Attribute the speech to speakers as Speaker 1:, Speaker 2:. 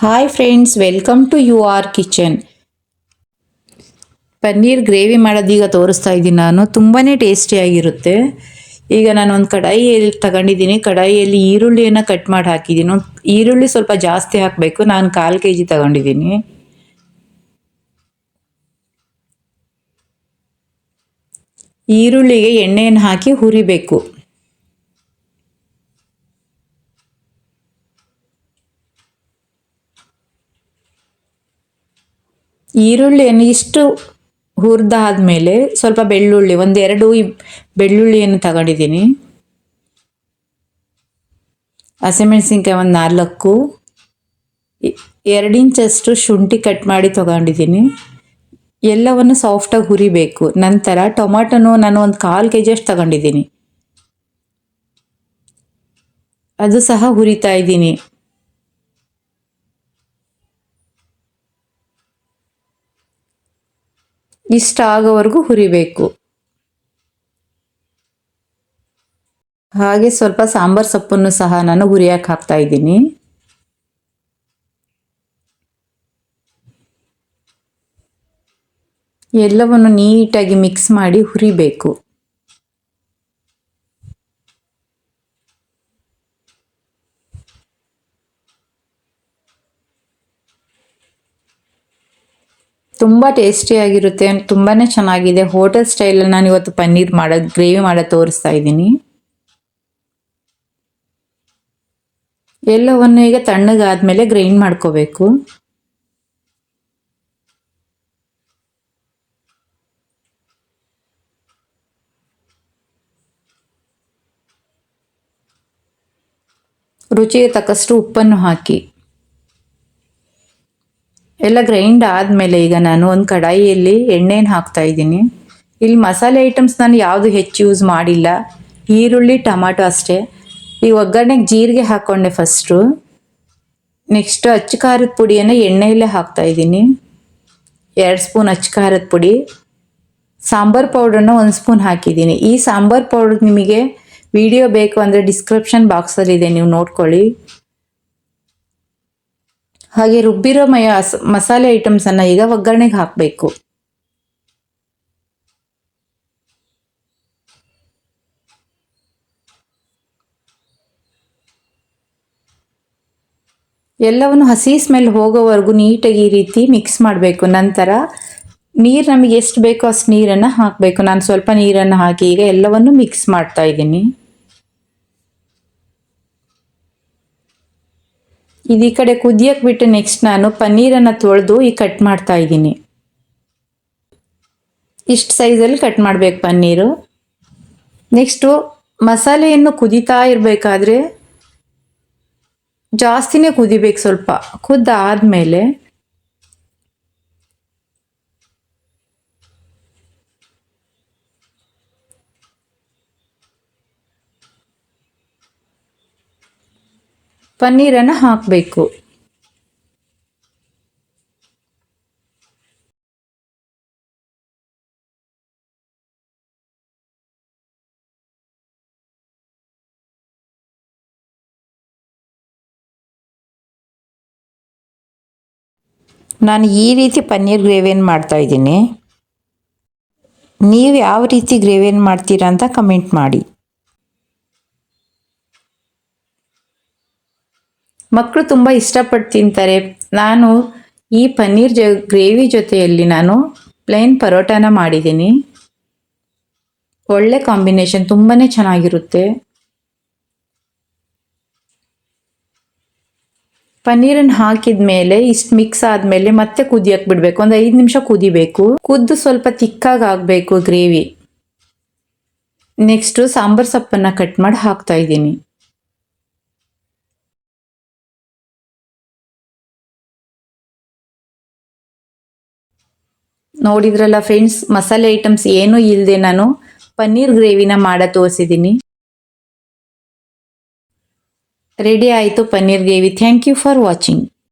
Speaker 1: Hi friends, welcome to U R kitchen. Paneer gravy ಮಾಡೋದೀಗ ತೋರಿಸ್ತಾ ಇದ್ದೀನಿ ನಾನು. ತುಂಬಾ ಟೇಸ್ಟಿಯಾಗಿರುತ್ತೆ. ಈಗ ನಾನು ಒಂದು ಕಡಾಯಿಯಲ್ಲಿ ತಗೊಂಡಿದ್ದೀನಿ. ಕಡಾಯಿಯಲ್ಲಿ ಈರುಳ್ಳಿಯನ್ನು ಕಟ್ ಮಾಡಿ ಹಾಕಿದ್ದೀನಿ. ಈರುಳ್ಳಿ ಸ್ವಲ್ಪ ಜಾಸ್ತಿ ಹಾಕಬೇಕು. ನಾನು 1/4 kg ತಗೊಂಡಿದ್ದೀನಿ. ಈರುಳ್ಳಿಗೆ ಎಣ್ಣೆಯನ್ನು ಹಾಕಿ ಹುರಿಬೇಕು. ಈರುಳ್ಳಿಯನ್ನು ಇಷ್ಟು ಹುರಿದಾದ್ಮೇಲೆ ಸ್ವಲ್ಪ ಬೆಳ್ಳುಳ್ಳಿ, 1-2 ಬೆಳ್ಳುಳ್ಳಿಯನ್ನು ತಗೊಂಡಿದ್ದೀನಿ. ಹಸಿಮೆಣಸಿನ್ಕಾಯಿ 4, 2 ಇಂಚಷ್ಟು ಶುಂಠಿ ಕಟ್ ಮಾಡಿ ತಗೊಂಡಿದ್ದೀನಿ. ಎಲ್ಲವನ್ನು ಸಾಫ್ಟಾಗಿ ಹುರಿಬೇಕು. ನಂತರ ಟೊಮಾಟೊನು ನಾನು 1/4 kg ಅಷ್ಟು ತಗೊಂಡಿದ್ದೀನಿ. ಅದು ಸಹ ಹುರಿತಾ ಇದ್ದೀನಿ. ಇಷ್ಟ ಆಗೋವರೆಗೂ ಹುರಿಬೇಕು. ಹಾಗೆ ಸ್ವಲ್ಪ ಸಾಂಬಾರ್ ಸೊಪ್ಪನ್ನು ಸಹ ನಾನು ಹುರಿಯಕ್ಕೆ ಹಾಕ್ತಾ ಇದ್ದೀನಿ. ಎಲ್ಲವನ್ನು ನೀಟಾಗಿ ಮಿಕ್ಸ್ ಮಾಡಿ ಹುರಿಬೇಕು. ತುಂಬ ಟೇಸ್ಟಿಯಾಗಿರುತ್ತೆ, ತುಂಬಾ ಚೆನ್ನಾಗಿದೆ. ಹೋಟೆಲ್ ಸ್ಟೈಲಲ್ಲಿ ನಾನು ಇವತ್ತು ಪನ್ನೀರ್ ಗ್ರೇವಿ ಮಾಡೋದು ತೋರಿಸ್ತಾ ಇದ್ದೀನಿ. ಎಲ್ಲವನ್ನು ಈಗ ತಣ್ಣಗಾದ್ಮೇಲೆ ಗ್ರೈಂಡ್ ಮಾಡ್ಕೋಬೇಕು. ರುಚಿಗೆ ತಕ್ಕಷ್ಟು ಉಪ್ಪನ್ನು ಹಾಕಿ ಎಲ್ಲ ಗ್ರೈಂಡ್ ಆದಮೇಲೆ ಈಗ ನಾನು ಒಂದು ಕಡಾಯಿಯಲ್ಲಿ ಎಣ್ಣೆಯನ್ನು ಹಾಕ್ತಾ ಇದ್ದೀನಿ. ಇಲ್ಲಿ ಮಸಾಲೆ ಐಟಮ್ಸ್ ನಾನು ಯಾವುದು ಹೆಚ್ಚು ಯೂಸ್ ಮಾಡಿಲ್ಲ. ಈರುಳ್ಳಿ, ಟೊಮಾಟೊ ಅಷ್ಟೇ. ಈ ಒಗ್ಗರಣೆಗೆ ಜೀರಿಗೆ ಹಾಕ್ಕೊಂಡೆ ಫಸ್ಟು. ನೆಕ್ಸ್ಟ್ ಅಚ್ಚ ಖಾರದ ಪುಡಿಯನ್ನು ಎಣ್ಣೆಯಲ್ಲೇ ಹಾಕ್ತಾ ಇದ್ದೀನಿ. 2 ಸ್ಪೂನ್ ಅಚ್ಚ ಖಾರದ ಪುಡಿ. ಸಾಂಬಾರ್ ಪೌಡ್ರನ್ನು 1 ಸ್ಪೂನ್ ಹಾಕಿದ್ದೀನಿ. ಈ ಸಾಂಬಾರ್ ಪೌಡ್ರ್ ನಿಮಗೆ ವಿಡಿಯೋ ಬೇಕು ಅಂದರೆ ಡಿಸ್ಕ್ರಿಪ್ಷನ್ ಬಾಕ್ಸಲ್ಲಿದೆ, ನೀವು ನೋಡ್ಕೊಳ್ಳಿ. ಹಾಗೆ ರುಬ್ಬಿರೋ ಮಸಾಲೆ ಐಟಮ್ಸನ್ನು ಈಗ ಒಗ್ಗರಣೆಗೆ ಹಾಕಬೇಕು. ಎಲ್ಲವನ್ನು ಹಸಿ ಸ್ಮೆಲ್ ಹೋಗೋವರೆಗೂ ನೀಟಾಗಿ ಈ ರೀತಿ ಮಿಕ್ಸ್ ಮಾಡಬೇಕು. ನಂತರ ನೀರು ನಮಗೆ ಎಷ್ಟು ಬೇಕೋ ಅಷ್ಟು ನೀರನ್ನು ಹಾಕಬೇಕು. ನಾನು ಸ್ವಲ್ಪ ನೀರನ್ನು ಹಾಕಿ ಈಗ ಎಲ್ಲವನ್ನು ಮಿಕ್ಸ್ ಮಾಡ್ತಾ ಇದ್ದೀನಿ. ಇದು ಈ ಕಡೆ ಕುದಿಯಕ್ಕೆ ಬಿಟ್ಟು ನೆಕ್ಸ್ಟ್ ನಾನು ಪನ್ನೀರನ್ನು ತೊಳೆದು ಈ ಕಟ್ ಮಾಡ್ತಾ ಇದ್ದೀನಿ. ಇಷ್ಟು ಸೈಜಲ್ಲಿ ಕಟ್ ಮಾಡಬೇಕು ಪನ್ನೀರು. ನೆಕ್ಸ್ಟು ಮಸಾಲೆಯನ್ನು ಕುದೀತಾ ಇರಬೇಕಾದ್ರೆ ಜಾಸ್ತಿನೇ ಕುದಿಬೇಕು. ಸ್ವಲ್ಪ ಕುದ್ದಾದ್ಮೇಲೆ ಪನ್ನೀರನ್ನು ಹಾಕಬೇಕು. ನಾನು ಈ ರೀತಿ ಪನ್ನೀರ್ ಗ್ರೇವಿಯನ್ನು ಮಾಡ್ತಾಯಿದ್ದೀನಿ. ನೀವು ಯಾವ ರೀತಿ ಗ್ರೇವಿಯನ್ನು ಮಾಡ್ತೀರಾ ಅಂತ ಕಮೆಂಟ್ ಮಾಡಿ. ಮಕ್ಕಳು ತುಂಬ ಇಷ್ಟಪಟ್ಟು ತಿಂತಾರೆ. ನಾನು ಈ ಪನ್ನೀರ್ ಗ್ರೇವಿ ಜೊತೆಯಲ್ಲಿ ನಾನು ಪ್ಲೇನ್ ಪರೋಟಾನ ಮಾಡಿದ್ದೀನಿ. ಒಳ್ಳೆ ಕಾಂಬಿನೇಷನ್, ತುಂಬಾ ಚೆನ್ನಾಗಿರುತ್ತೆ. ಪನ್ನೀರನ್ನು ಹಾಕಿದ ಮೇಲೆ ಇಷ್ಟು ಮಿಕ್ಸ್ ಆದಮೇಲೆ ಮತ್ತೆ ಕುದಿಯಕ್ಕೆ ಬಿಡಬೇಕು. ಒಂದು 5 ನಿಮಿಷ ಕುದಿಬೇಕು. ಕುದ್ದು ಸ್ವಲ್ಪ ತಿಕ್ಕಾಗಿ ಆಗಬೇಕು ಗ್ರೇವಿ. ನೆಕ್ಸ್ಟು ಸಾಂಬಾರ್ ಸೊಪ್ಪನ್ನು ಕಟ್ ಮಾಡಿ ಹಾಕ್ತಾ ಇದ್ದೀನಿ. ನೋಡಿದ್ರಲ್ಲ ಫ್ರೆಂಡ್ಸ್, ಮಸಾಲೆ ಐಟಮ್ಸ್ ಏನೂ ಇಲ್ಲದೆ ನಾನು ಪನ್ನೀರ್ ಗ್ರೇವಿನ ಮಾಡ ತೋರಿಸಿದ್ದೀನಿ. ರೆಡಿ ಆಯಿತು paneer gravy. Thank you for watching.